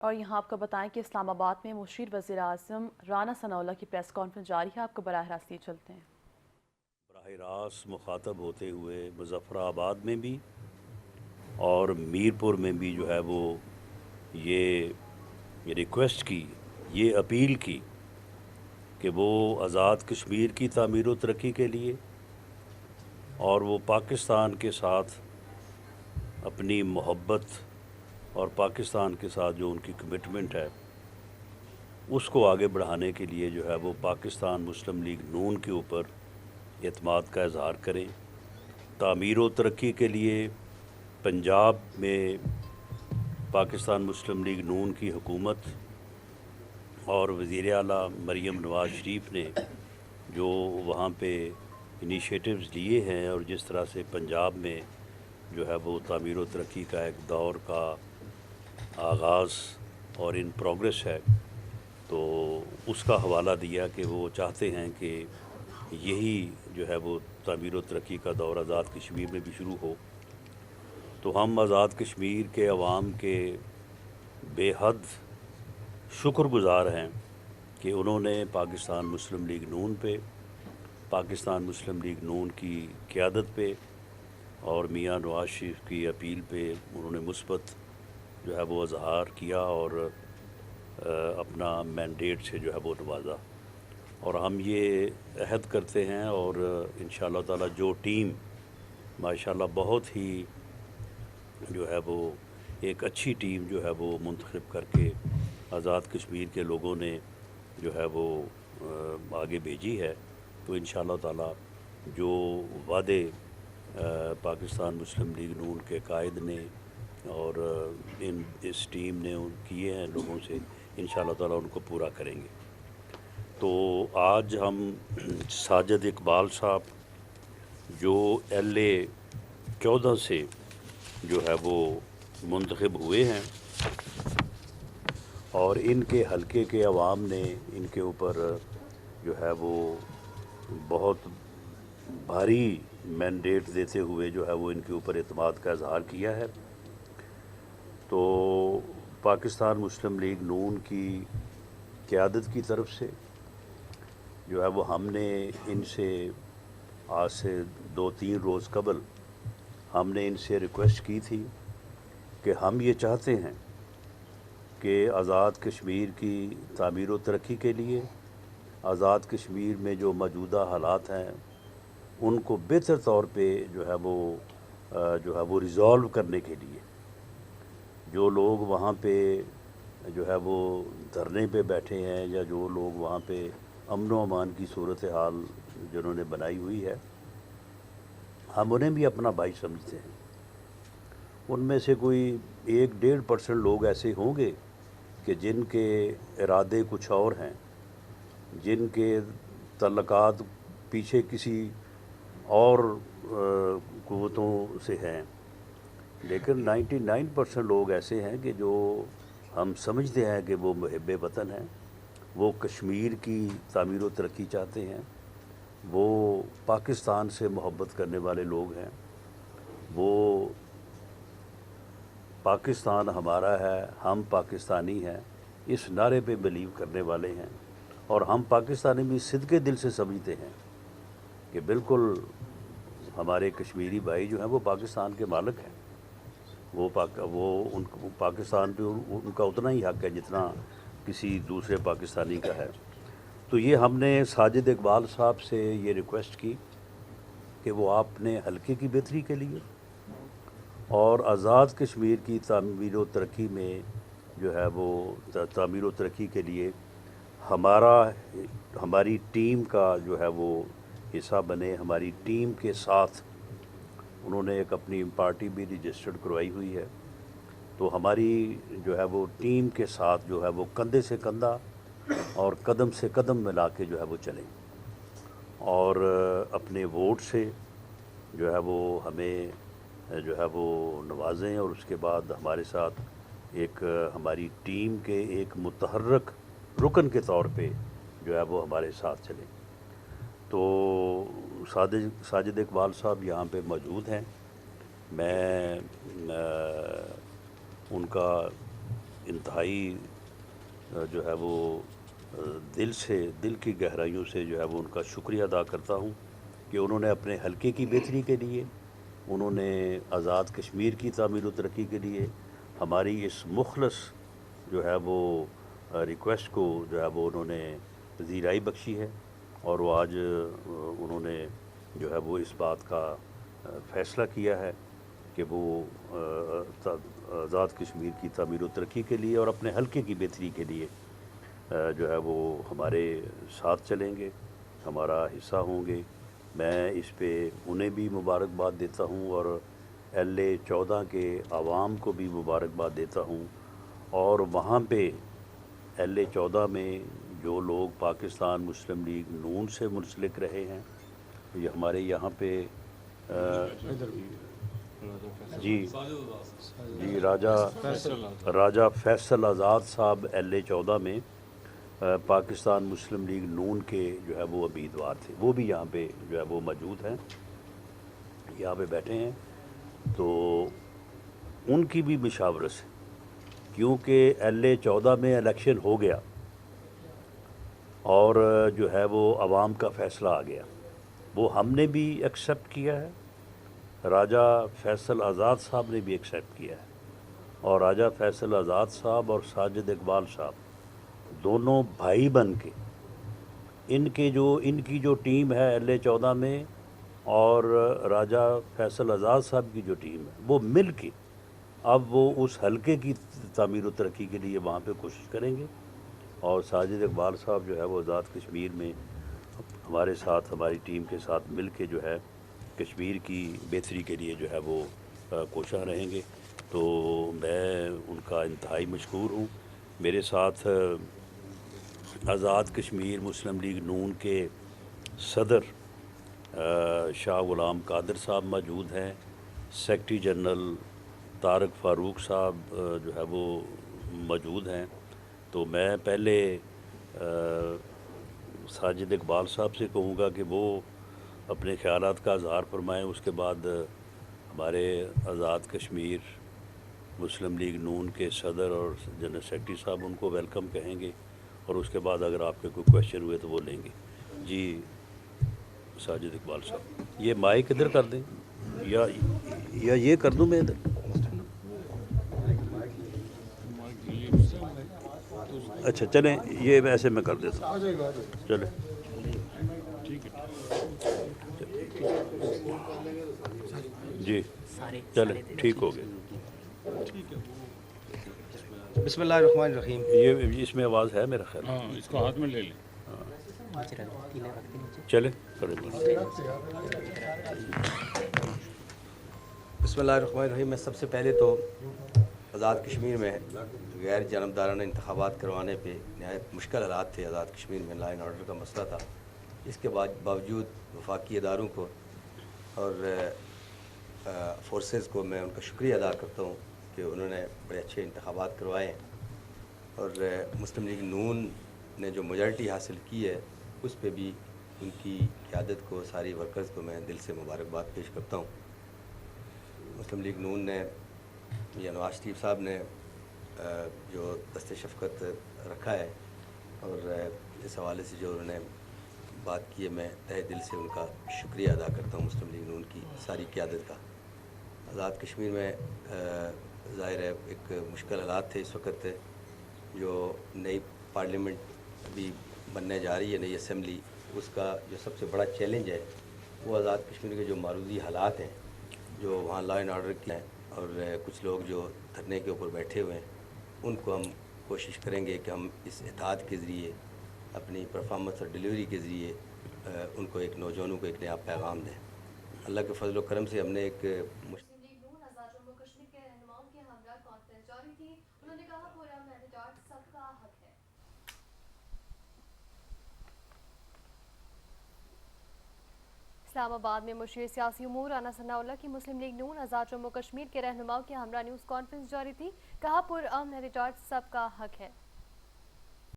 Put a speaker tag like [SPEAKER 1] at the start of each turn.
[SPEAKER 1] اور یہاں آپ کو بتائیں کہ اسلام آباد میں مشیر وزیر اعظم رانا ثناءاللہ کی پریس کانفرنس جاری ہے، آپ کو براہ راست یہ چلتے ہیں۔
[SPEAKER 2] براہ راست مخاطب ہوتے ہوئے مظفر آباد میں بھی اور میرپور میں بھی جو ہے وہ یہ ریکویسٹ کی، یہ اپیل کی کہ وہ آزاد کشمیر کی تعمیر و ترقی کے لیے اور وہ پاکستان کے ساتھ اپنی محبت اور پاکستان کے ساتھ جو ان کی کمٹمنٹ ہے اس کو آگے بڑھانے کے لیے جو ہے وہ پاکستان مسلم لیگ نون کے اوپر اعتماد کا اظہار کریں۔ تعمیر و ترقی کے لیے پنجاب میں پاکستان مسلم لیگ نون کی حکومت اور وزیر اعلیٰ مریم نواز شریف نے جو وہاں پہ انیشیٹوز لیے ہیں اور جس طرح سے پنجاب میں جو ہے وہ تعمیر و ترقی کا ایک دور کا آغاز اور ان پروگریس ہے، تو اس کا حوالہ دیا کہ وہ چاہتے ہیں کہ یہی جو ہے وہ تعمیر و ترقی کا دور آزاد کشمیر میں بھی شروع ہو۔ تو ہم آزاد کشمیر کے عوام کے بے حد شکر گزار ہیں کہ انہوں نے پاکستان مسلم لیگ نون پہ، پاکستان مسلم لیگ نون کی قیادت پہ اور میاں نواز شریف کی اپیل پہ انہوں نے مثبت جو ہے وہ اظہار کیا اور اپنا مینڈیٹ سے جو ہے وہ نوازا۔ اور ہم یہ عہد کرتے ہیں اور انشاءاللہ تعالی جو ٹیم ماشاءاللہ بہت ہی جو ہے وہ ایک اچھی ٹیم جو ہے وہ منتخب کر کے آزاد کشمیر کے لوگوں نے جو ہے وہ آگے بھیجی ہے، تو انشاءاللہ تعالی جو وعدے پاکستان مسلم لیگ نون کے قائد نے اور اس ٹیم نے کیے ہیں لوگوں سے، انشاءاللہ تعالی ان کو پورا کریں گے۔ تو آج ہم ساجد اقبال صاحب جو LA 14 سے جو ہے وہ منتخب ہوئے ہیں اور ان کے حلقے کے عوام نے ان کے اوپر جو ہے وہ بہت بھاری مینڈیٹ دیتے ہوئے جو ہے وہ ان کے اوپر اعتماد کا اظہار کیا ہے، تو پاکستان مسلم لیگ نون کی قیادت کی طرف سے جو ہے وہ ہم نے ان سے آج سے 2-3 روز قبل ہم نے ان سے ریکویسٹ کی تھی کہ ہم یہ چاہتے ہیں کہ آزاد کشمیر کی تعمیر و ترقی کے لیے آزاد کشمیر میں جو موجودہ حالات ہیں ان کو بہتر طور پہ جو ہے وہ ریزالو کرنے کے لیے جو لوگ وہاں پہ جو ہے وہ دھرنے پہ بیٹھے ہیں یا جو لوگ وہاں پہ امن و امان کی صورتحال جنہوں نے بنائی ہوئی ہے، ہم انہیں بھی اپنا بھائی سمجھتے ہیں۔ ان میں سے کوئی 1-1.5% لوگ ایسے ہوں گے کہ جن کے ارادے کچھ اور ہیں، جن کے تعلقات پیچھے کسی اور قوتوں سے ہیں، لیکن 99% لوگ ایسے ہیں کہ جو ہم سمجھتے ہیں کہ وہ محب وطن ہیں، وہ کشمیر کی تعمیر و ترقی چاہتے ہیں، وہ پاکستان سے محبت کرنے والے لوگ ہیں، وہ پاکستان ہمارا ہے، ہم پاکستانی ہیں اس نعرے پہ بلیو کرنے والے ہیں، اور ہم پاکستانی بھی صدقے دل سے سمجھتے ہیں کہ بالکل ہمارے کشمیری بھائی جو ہیں وہ پاکستان کے مالک ہیں، پاکستان پہ ان کا اتنا ہی حق ہے جتنا کسی دوسرے پاکستانی کا ہے۔ تو یہ ہم نے ساجد اقبال صاحب سے یہ ریکویسٹ کی کہ وہ آپ نے حلقے کی بہتری کے لیے اور آزاد کشمیر کی تعمیر و ترقی میں جو ہے وہ تعمیر و ترقی کے لیے ہماری ٹیم کا جو ہے وہ حصہ بنے، ہماری ٹیم کے ساتھ انہوں نے ایک اپنی پارٹی بھی رجسٹرڈ کروائی ہوئی ہے، تو ہماری جو ہے وہ ٹیم کے ساتھ جو ہے وہ کندھے سے کندھا اور قدم سے قدم ملا کے جو ہے وہ چلیں اور اپنے ووٹ سے جو ہے وہ ہمیں جو ہے وہ نوازیں، اور اس کے بعد ہمارے ساتھ ایک ہماری ٹیم کے ایک متحرک رکن کے طور پہ جو ہے وہ ہمارے ساتھ چلیں۔ تو ساجد اقبال صاحب یہاں پہ موجود ہیں، میں ان کا انتہائی جو ہے وہ دل کی گہرائیوں سے جو ہے وہ ان کا شکریہ ادا کرتا ہوں کہ انہوں نے اپنے حلقے کی بہتری کے لیے، انہوں نے آزاد کشمیر کی تعمیر و ترقی کے لیے ہماری اس مخلص جو ہے وہ ریکویسٹ کو جو ہے وہ انہوں نے پذیرائی بخشی ہے، اور وہ آج انہوں نے جو ہے وہ اس بات کا فیصلہ کیا ہے کہ وہ آزاد کشمیر کی تعمیر و ترقی کے لیے اور اپنے حلقے کی بہتری کے لیے جو ہے وہ ہمارے ساتھ چلیں گے، ہمارا حصہ ہوں گے۔ میں اس پہ انہیں بھی مبارکباد دیتا ہوں اور LA-14 کے عوام کو بھی مبارکباد دیتا ہوں، اور وہاں پہ LA-14 میں جو لوگ پاکستان مسلم لیگ نون سے منسلک رہے ہیں، یہ ہمارے یہاں پہ جی راجہ فیصل آزاد صاحب LA-14 میں پاکستان مسلم لیگ نون کے جو ہے وہ امیدوار تھے، وہ بھی یہاں پہ جو ہے وہ موجود ہیں، یہاں پہ بیٹھے ہیں، تو ان کی بھی مشاورت سے، کیونکہ LA-14 میں الیکشن ہو گیا اور جو ہے وہ عوام کا فیصلہ آ گیا، وہ ہم نے بھی ایکسیپٹ کیا ہے، راجہ فیصل آزاد صاحب نے بھی ایکسیپٹ کیا ہے، اور راجہ فیصل آزاد صاحب اور ساجد اقبال صاحب دونوں بھائی بن کے ان کی جو ٹیم ہے LA-14 میں اور راجہ فیصل آزاد صاحب کی جو ٹیم ہے، وہ مل کے اب وہ اس حلقے کی تعمیر و ترقی کے لیے وہاں پہ کوشش کریں گے، اور ساجد اقبال صاحب جو ہے وہ آزاد کشمیر میں ہمارے ساتھ، ہماری ٹیم کے ساتھ مل کے جو ہے کشمیر کی بہتری کے لیے جو ہے وہ کوشاں رہیں گے۔ تو میں ان کا انتہائی مشکور ہوں۔ میرے ساتھ آزاد کشمیر مسلم لیگ نون کے صدر شاہ غلام قادر صاحب موجود ہیں، سیکرٹری جنرل طارق فاروق صاحب جو ہے وہ موجود ہیں۔ تو میں پہلے ساجد اقبال صاحب سے کہوں گا کہ وہ اپنے خیالات کا اظہار فرمائیں، اس کے بعد ہمارے آزاد کشمیر مسلم لیگ نون کے صدر اور جنرل سیکرٹری صاحب ان کو ویلکم کہیں گے، اور اس کے بعد اگر آپ کے کوئی کویشچن ہوئے تو وہ لیں گے۔ جی ساجد اقبال صاحب، یہ مائک ادھر کر دیں یا یہ کر دوں میں ادھر؟ اچھا چلیں، یہ ایسے میں کر دیتا ہوں، چلیں جی چلیں ٹھیک ہو گیا۔
[SPEAKER 3] بسم اللہ الرحمن الرحیم۔
[SPEAKER 2] یہ اس میں آواز ہے میرا خیال؟
[SPEAKER 4] ہاں، اس کو ہاتھ میں لے لیں۔
[SPEAKER 2] چلیں
[SPEAKER 3] بسم اللہ الرحمن الرحیم۔ میں سب سے پہلے تو آزاد کشمیر میں غیر جانبدارانہ انتخابات کروانے پہ نہایت مشکل حالات تھے، آزاد کشمیر میں لا اینڈ آرڈر کا مسئلہ تھا، اس کے باوجود وفاقی اداروں کو اور فورسز کو میں ان کا شکریہ ادا کرتا ہوں کہ انہوں نے بڑے اچھے انتخابات کروائے ہیں، اور مسلم لیگ نون نے جو میجارٹی حاصل کی ہے اس پہ بھی ان کی قیادت کو، ساری ورکرز کو میں دل سے مبارکباد پیش کرتا ہوں۔ مسلم لیگ نون نے یا نواز شریف صاحب نے جو دست شفقت رکھا ہے، اور اس حوالے سے جو انہوں نے بات کی ہے، میں تہہ دل سے ان کا شکریہ ادا کرتا ہوں مسلم لیگ نون کی ساری قیادت کا۔ آزاد کشمیر میں ظاہر ہے ایک مشکل حالات تھے اس وقت، جو نئی پارلیمنٹ ابھی بننے جا رہی ہے، نئی اسمبلی، اس کا جو سب سے بڑا چیلنج ہے وہ آزاد کشمیر کے جو معروضی حالات ہیں، جو وہاں لا اینڈ آرڈر کے ہیں، اور کچھ لوگ جو دھرنے کے اوپر بیٹھے ہوئے ہیں، ان کو ہم کوشش کریں گے کہ ہم اس اتحاد کے ذریعے، اپنی پرفارمنس اور ڈیلیوری کے ذریعے ان کو ایک نوجوانوں کو ایک نیا پیغام دیں۔ اللہ کے فضل و کرم سے ہم نے ایک
[SPEAKER 5] مسلم لیگ نون آزاد جموں کشمیر کے رہنماؤں کے ہمراہ کانفرنس جاری تھی۔ انہوں نے کہا پورا مینڈیٹ سب کا حق ہے۔ اسلام آباد میں مشیر سیاسی امور رانا ثناء اللہ کی مسلم لیگ نون آزاد جموں کشمیر کے رہنماؤں کے ہمراہ نیوز کانفرنس جاری تھی، کہا پرامن احتجاج سب کا حق ہے۔